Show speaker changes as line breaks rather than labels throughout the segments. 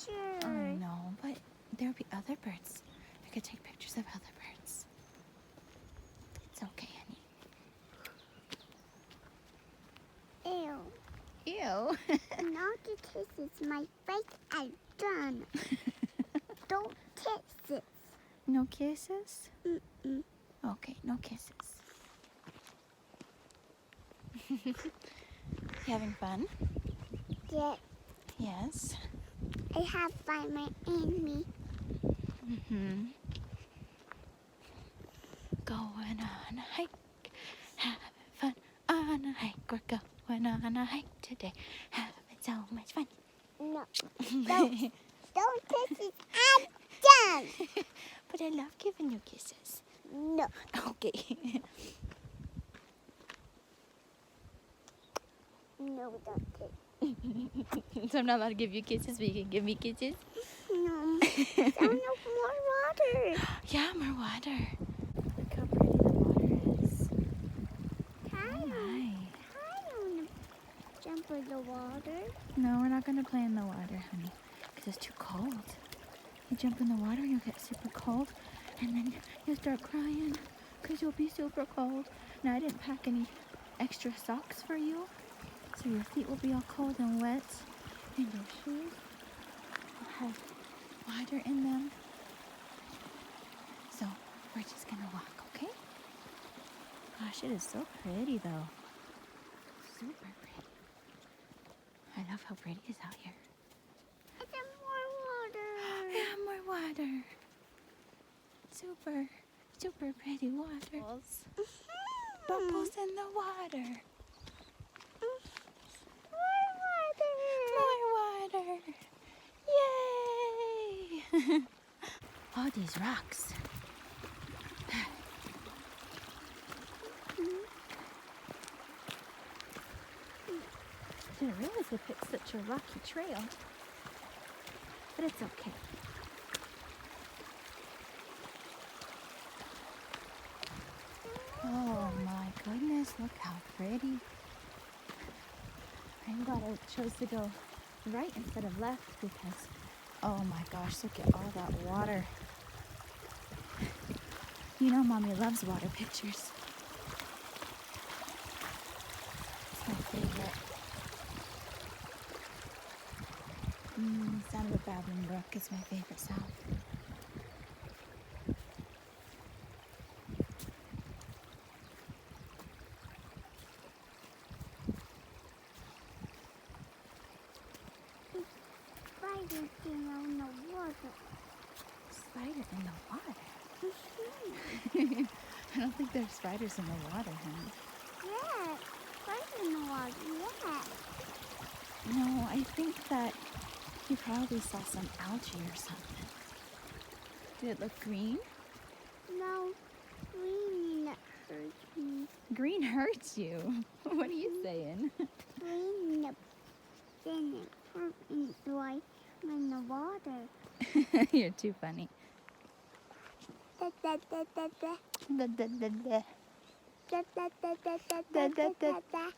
picture.
I know, but there'll be other birds. We could take pictures of other birds. It's okay, honey.
Ew.
Ew.
Now the kisses. My face are done. Don't kiss it.
No kisses?
Mm-mm.
Okay, no kisses. You having fun?
Yeah,
Yes.
I have fun my enemy.
Mm-hmm. Going on a hike, having fun on a hike. We're going on a hike today, having so much fun.
No. Don't kiss it. I'm done.
But I love giving you kisses.
No.
Okay.
No, don't kiss.
So I'm not allowed to give you kisses, but you can give me kisses?
No. I want more water.
Yeah, more water. Look how pretty the water is.
I
Oh
don't jump in the water.
No, we're not going to play in the water, honey, because it's too cold. You jump in the water, you'll get super cold, and then you'll start crying because you'll be super cold. Now, I didn't pack any extra socks for you, so your feet will be all cold and wet, and your shoes will have water in them. So, we're just going to walk, okay? Gosh, it is so pretty, though. Super pretty. I love how pretty it is out here.
I want more water.
Yeah, more water. Super, super pretty water. Bubbles in the water.
More water.
More water. Yay! All these rocks. Didn't realize they picked such a rocky trail. But it's okay. Oh my goodness, look how pretty. I'm glad I chose to go right instead of left because, oh my gosh, look at all that water. You know Mommy loves water pictures. It's my favorite. Sound of a babbling brook is my favorite sound.
Spiders in the water.
Spider in the water? I don't think there's spiders in the water, honey.
Yeah, spiders in the water. Yeah.
No, I think that you probably saw some algae or something. Did it look green?
No, green hurts me.
Green hurts you. What are you saying?
Green didn't hurt me, so I'm in the water.
You're too funny.
Da, da, da, da, da.
Da, da, da, da.
Da, da, da, da, da, da, da, da.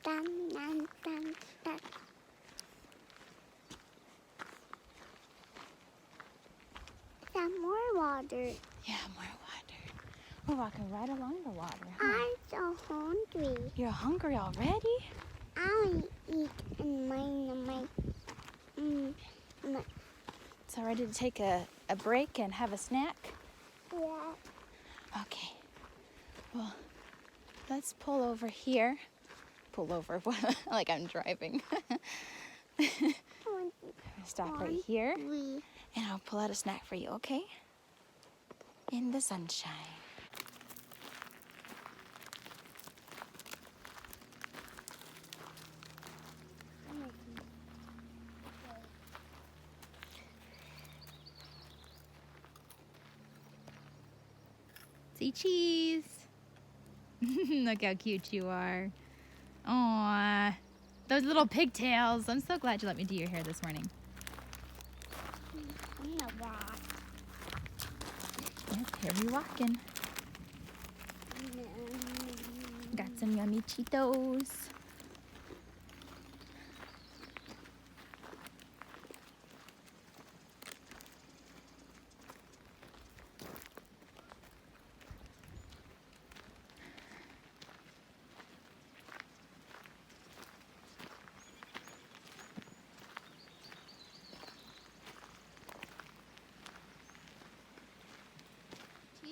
Dun, dun, dun, dun. Some more water.
Yeah, more water. We're walking right along the water. Huh?
I'm so hungry.
You're hungry already?
I'll eat in my
So ready to take a break and have a snack?
yeah.
Okay. Well, let's pull over here. Pull over, like I'm driving. Stop right here,
Three.
and I'll pull out a snack for you, okay? In the sunshine. Say cheese. Look how cute you are. Aww. Those little pigtails. I'm so glad you let me do your hair this morning.
In the water.
Yep, here we walking. Got some yummy Cheetos.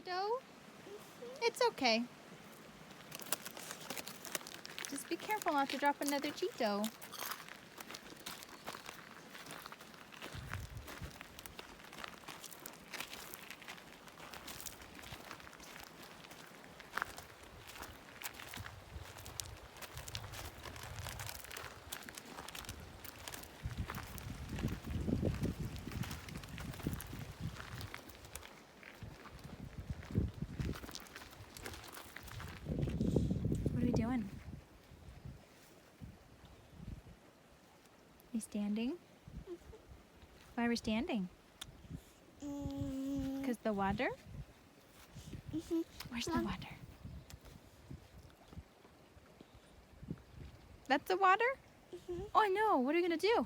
Cheeto? It's okay. Just be careful not to drop another Cheeto. What are we doing? We standing? Why are we standing? Because the water? Where's the water? That's the water? Oh, I know. What are we going to do?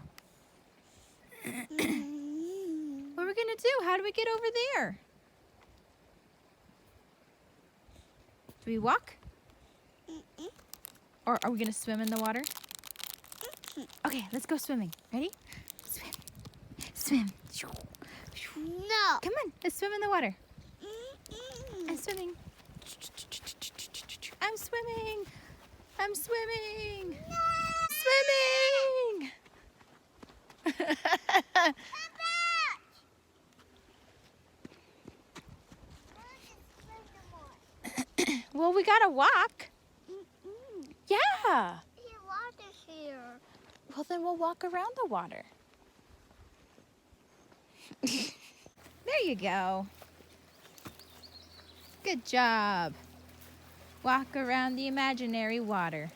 What are we going to do? How do we get over there? Do we walk? Or are we going to swim in the water? Okay, let's go swimming. Ready? Swim. Swim.
No.
Come on, let's swim in the water. I'm swimming. I'm swimming. I'm swimming. Swimming. Well, we gotta walk. Yeah.
Your water's here.
Well, then we'll walk around the water. There you go. Good job. Walk around the imaginary water.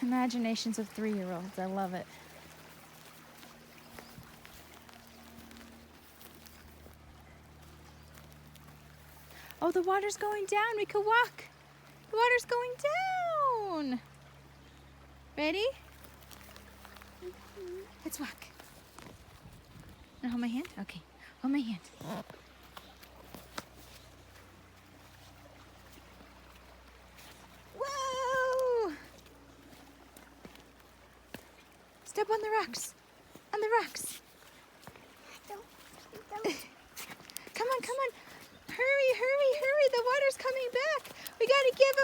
Imaginations of 3-year-olds. I love it. Oh, the water's going down. We could walk. The water's going down. Ready? Let's walk. Now hold my hand? Okay. Hold my hand. Whoa! Step on the rocks. On the rocks. Come on, come on. Hurry, hurry, hurry. The water's coming back. We gotta get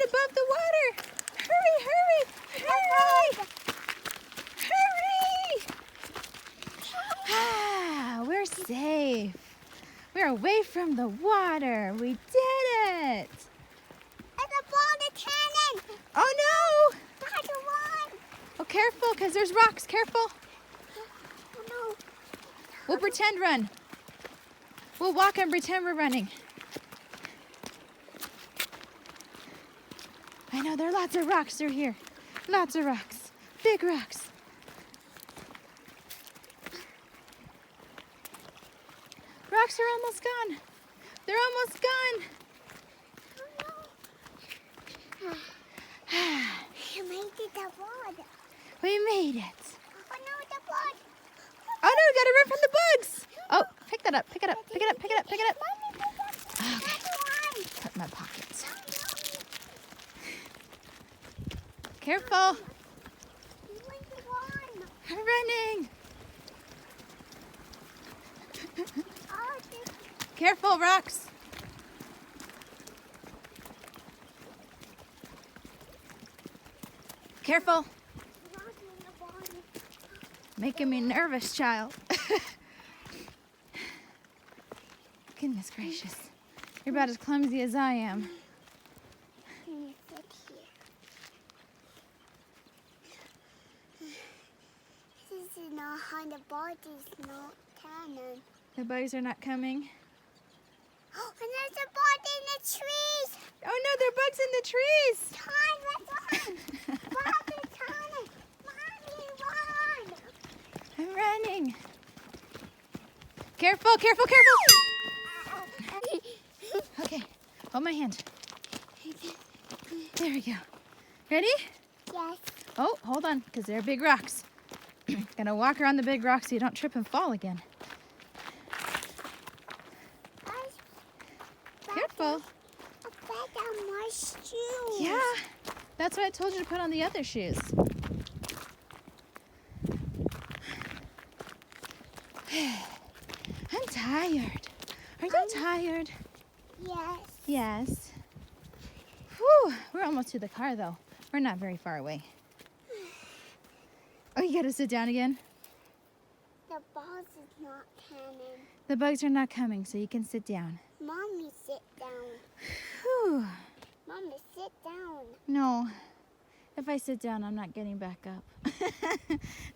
above the water. Hurry, hurry, hurry. Hurry! Ah, we're safe. We're away from the water. We did it.
It's a ball cannon.
Oh no!
That's the one.
Oh, careful, because there's rocks. Careful.
Oh no.
We'll pretend run. We'll walk and pretend we're running. I know there are lots of rocks through here. Lots of rocks. Big rocks. Rocks are almost gone. They're almost gone.
Oh no. You made it the water.
We made it.
Oh no, the water.
Oh no, we gotta run from the bugs. Oh, pick that up, pick it up, pick it up, pick it up, pick it up. Okay, put in my pockets. Careful. I'm running. Careful, rocks. Careful. Making me nervous, child. Goodness gracious. You're about as clumsy as I am.
This is not how the body's not cannon.
The bugs are not coming.
Oh, and there's a body in the trees.
Oh no, there are bugs in the trees.
Time, let's run. Bobby, Tommy, Mommy, run.
I'm running. Careful, careful, careful. Okay, hold my hand. There we go. Ready?
Yes.
Oh, hold on, because there are big rocks. Gotta walk around the big rocks so you don't trip and fall again. Careful.
I bet on my shoes.
Yeah, that's why I told you to put on the other shoes. I'm tired. Are you tired?
Yes.
Yes. Whew. We're almost to the car, though. We're not very far away. Oh, you gotta sit down again?
The boss is not coming.
The bugs are not coming, so you can sit down.
Mommy, sit down.
Whew.
Mommy, sit down.
No. If I sit down, I'm not getting back up.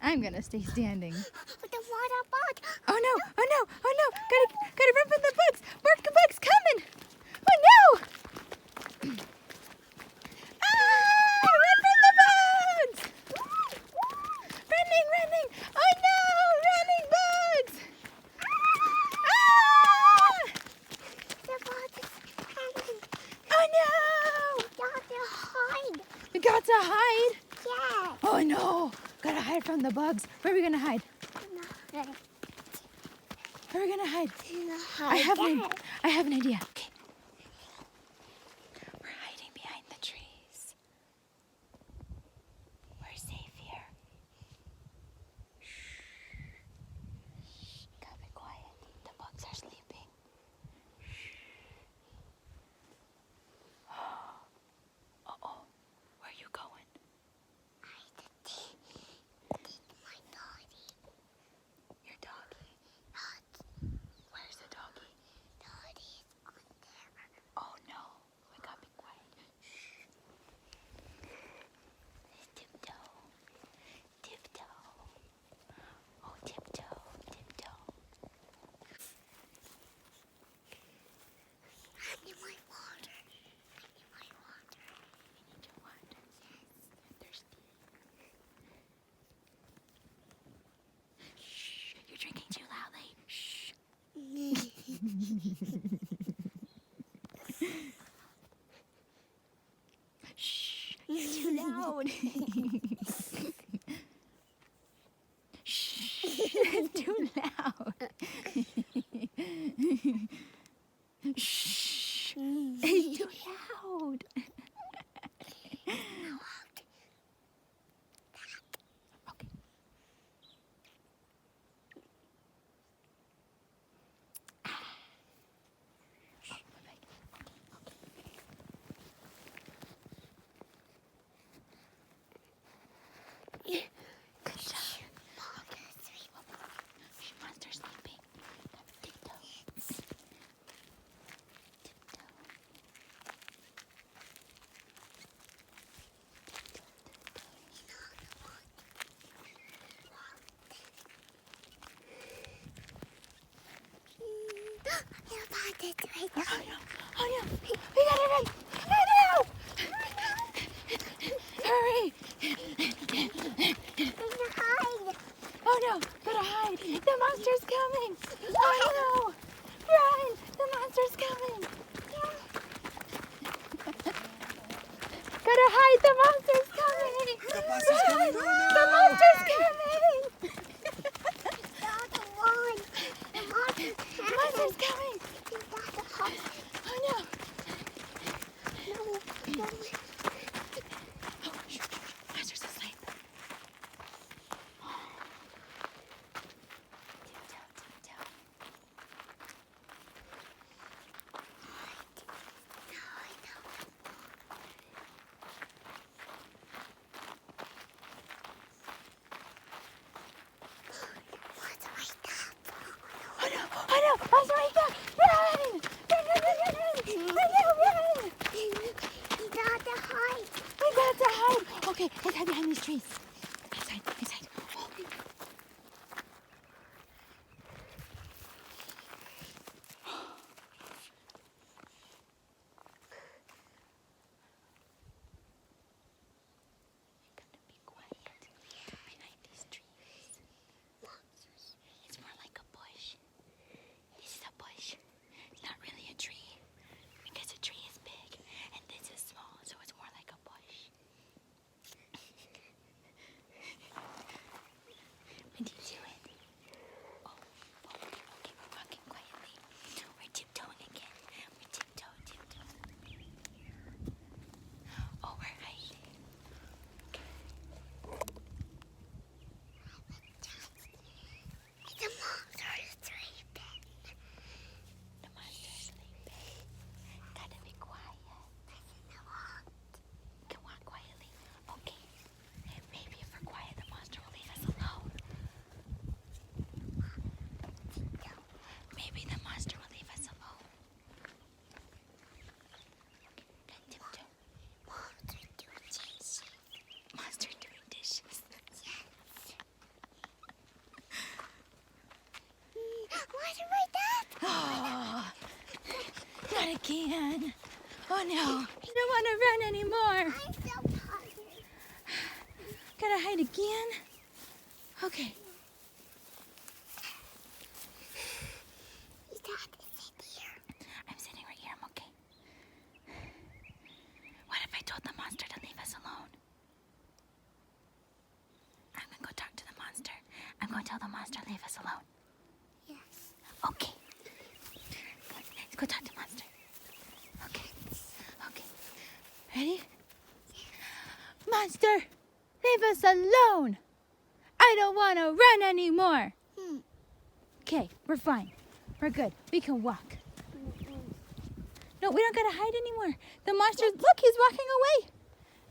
I'm gonna stay standing.
The water bug.
Oh no! Oh no! Oh no! Gotta run from the bugs! Work the bugs coming! Oh no! Ah! Run from the bugs! Running! Oh no! Running bugs! Ah!
The bug is coming.
Oh no!
Gotta hide.
We got to hide!
Yeah.
Oh no! Gotta hide from the bugs. Where are we gonna hide?
No,
Where are we gonna hide?
no,
I have an idea. Okay. We're hiding behind the trees. We're safe here. Shh. Gotta be quiet. The bugs are sleeping. Uh-oh. Where are you going?
My doggy.
Your doggy. Where's the doggy?
Doggy is on there.
Oh no. We gotta be quiet. Shh. Tiptoe. Tiptoe. Oh, tiptoe. Tiptoe.
I need my water. I need my water.
You need your water. You're thirsty. Shh. You're drinking too loudly. Shh. Shh. You're too loud. Shh. It's too loud. Shh. It's too loud. Okay. Shh. Good job. Monster's sleeping. Tiptoe. Tiptoe.
Your dog is right
Oh
now.
no! Oh no! We gotta run! Oh no! Hurry!
Hide.
Oh no! Gotta hide! The monster's coming! Oh no! Run! The monster's coming! Gotta hide! The monster's coming!
The monster's coming!
Run! The monster's coming!
Dog one. The monster's
The monster's coming!
You gotta hide.
Oh no!
No, no.
Oh, shh, shh, monster's asleep. Tiptoe, tiptoe. Oh no! Oh no! Monster, wake up! Run! Run! Run! Run!
You gotta hide.
We got to hide! Okay, let's hide behind these trees. Inside, inside. Oh. You're gonna be quiet behind these trees. It's more like a bush. This is a bush. It's not really a tree because a tree is big and this is small, so it's more like a bush.
Daddy, right that.
Oh, not again. Oh no, I don't want to run anymore.
I'm so tired.
Gotta hide again? Okay.
Dad, sit here.
I'm sitting right here, I'm okay. What if I told the monster to leave us alone? I'm gonna go talk to the monster. I'm gonna tell the monster to leave us alone.
Yes.
Okay. Let's go talk to the monster. Okay. Okay. Ready? Monster, leave us alone. I don't want to run anymore. Okay, we're fine. We're good. We can walk. No, we don't gotta hide anymore. The monster, look, he's walking away.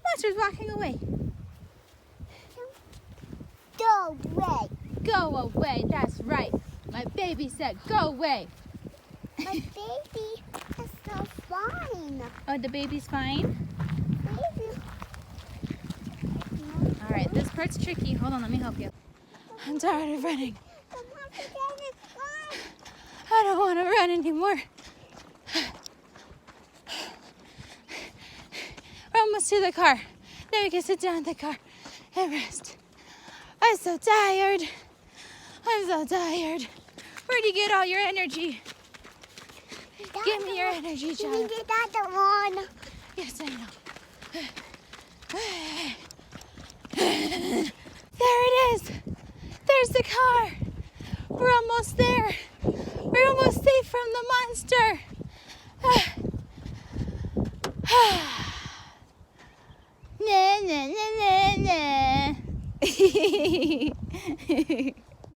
Monster's walking away.
Go away.
Go away, that's right. My baby said go away.
My baby is so fine.
Oh, the baby's fine?
Baby.
All right, this part's tricky. Hold on, let me help you. I'm tired of running.
The monster dad is fine.
I don't want to run anymore. We're almost to the car. Then we can sit down in the car and rest. I'm so tired. I'm so tired. Where'd you get all your energy? Give me your energy,
You
child.
need that one.
Yes, I know. There it is. There's the car. We're almost there. We're almost safe from the monster. Na na na na na.